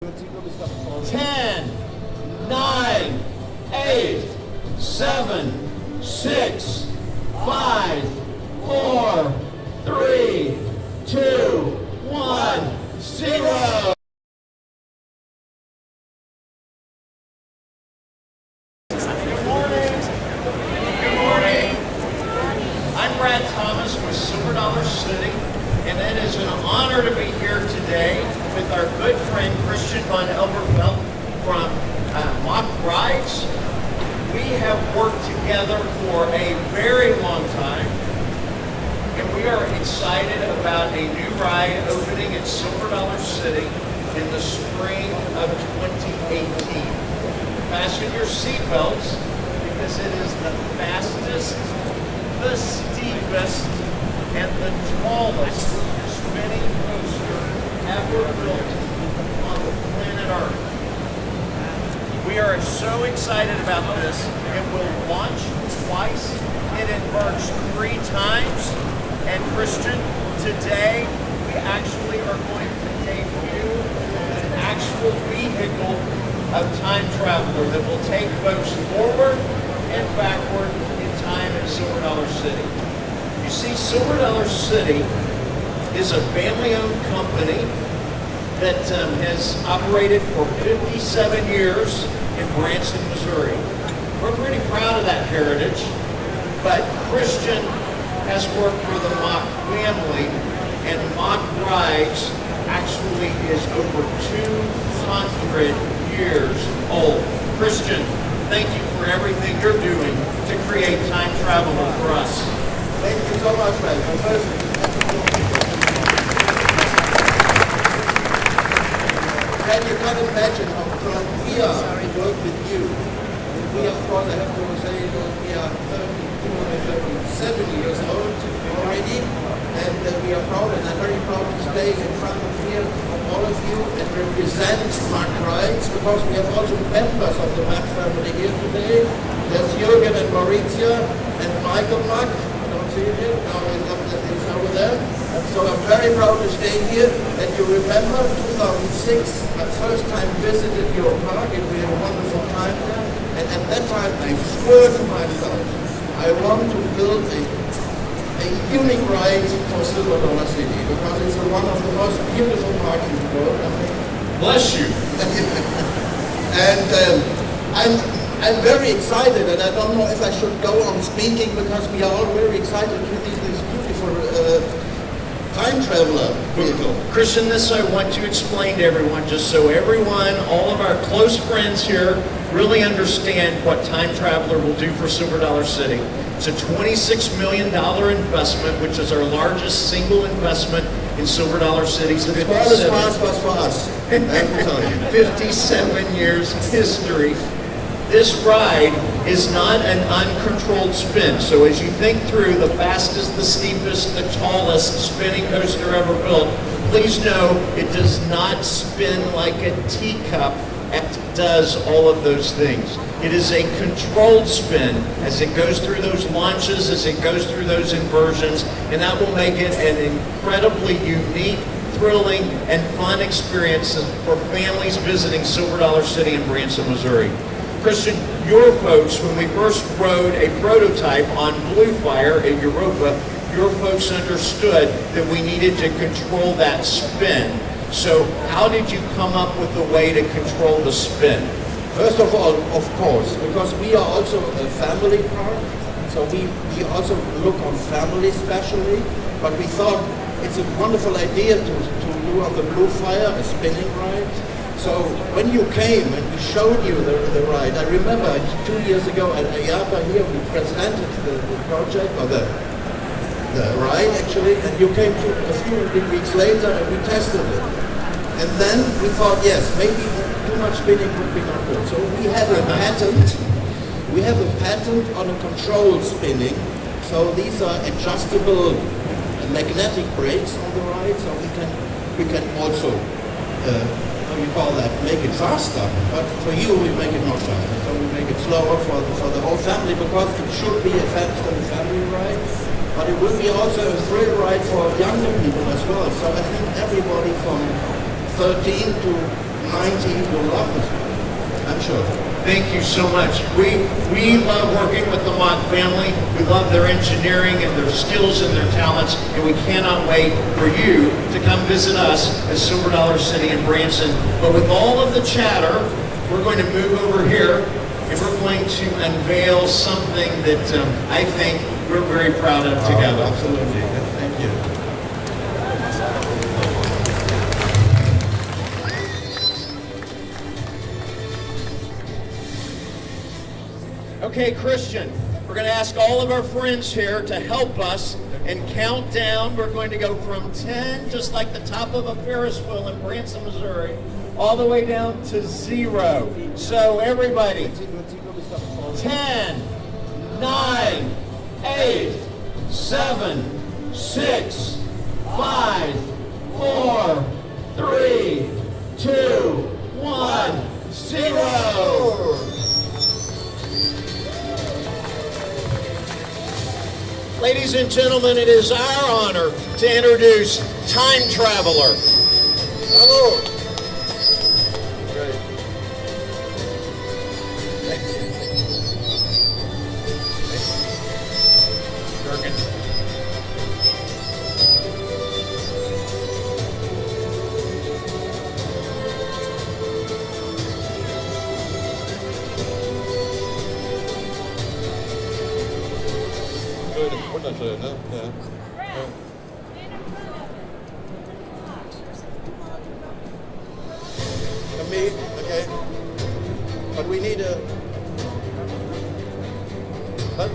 10, 9, 8, 7, 6, 5, 4, 3, 2, 1, 0. City, and it is an honor to be here today with our good friend Christian von Elberfeld from Mack Rides. We have worked together for a very long time, and we are excited about a new ride opening at Silver Dollar City in the spring of 2018. Fasten your seatbelts because it is the fastest, the steepest, and the tallest spinning coaster ever built on the planet Earth. We are so excited about this. It will launch twice. It inverts 3 times. And Christian, today we actually are going to debut an actual vehicle of Time Traveler that will take folks forward and backward in time at Silver Dollar City. You see, Silver Dollar City is a family-owned company that has operated for 57 years in Branson, Missouri. We're pretty proud of that heritage, but Christian has worked for the Mack family, and Mack Rides actually is over 200 years old. Christian, thank you for everything you're doing to create Time Traveler for us. Thank you so much, man. First, and you can imagine how proud we are to work with you. We, of course, I have to say that we are 37 years old already, and we are proud, and I'm very proud to stay in front of here, of all of you, and represent Mack Rides, because we have also members of the Mack family here today. There's Jürgen and Maurizia and Michael Mack. It's over there. And so I'm very proud to stay here. And you remember 2006, I first time visited your park, and we had a wonderful time there. And at that time, I swore to myself, I want to build a unique ride for Silver Dollar City, because it's one of the most beautiful parks in the world, I think. Bless you. And I'm very excited, and I don't know if I should go on speaking, because we are all very excited to see this beautiful Time Traveler vehicle. Christian, this I want to explain to everyone, just so everyone, all of our close friends here, really understand what Time Traveler will do for Silver Dollar City. It's a $26 million investment, which is our largest single investment in Silver Dollar City's 57 was for us. 57 years history. This ride is not an uncontrolled spin. So as you think through the fastest, the steepest, the tallest spinning coaster ever built, please know it does not spin like a teacup. It does all of those things. It is a controlled spin as it goes through those launches, as it goes through those inversions, and that will make it an incredibly unique, thrilling, and fun experience for families visiting Silver Dollar City in Branson, Missouri. Christian, your folks, when we first rode a prototype on Blue Fire in Europa, your folks understood that we needed to control that spin. So how did you come up with a way to control the spin? First of all, of course, because we are also a family park, so we also look on family especially, but we thought it's a wonderful idea to do on the Blue Fire a spinning ride. So when you came and we showed you the ride, I remember 2 years ago at IAAPA here, we presented the project, or the ride actually, and you came a few weeks later and we tested it. And then we thought, yes, maybe too much spinning would be not good. So we have a patent on a control spinning. So these are adjustable magnetic brakes on the ride, so we can also we call that make it faster, but for you we make it not faster, so we make it slower for the whole family, because it should be a family ride, but it will be also a thrill ride for younger people as well. So I think everybody from 13 to kind team will love it. I'm sure. Thank you so much. We love working with the Mack family. We love their engineering and their skills and their talents, and we cannot wait for you to come visit us at Silver Dollar City in Branson. But with all of the chatter, we're going to move over here, and we're going to unveil something that I think we're very proud of together. Absolutely. Thank you. Okay, Christian, we're going to ask all of our friends here to help us and count down. We're going to go from 10, just like the top of a Ferris wheel in Branson, Missouri, all the way down to 0. So everybody, 10, 9, 8, 7, 6, 5, 4, 3, 2, 1, 0. Ladies and gentlemen, it is our honor to introduce Time Traveler. Hello. Me, okay. But we need a. Huh?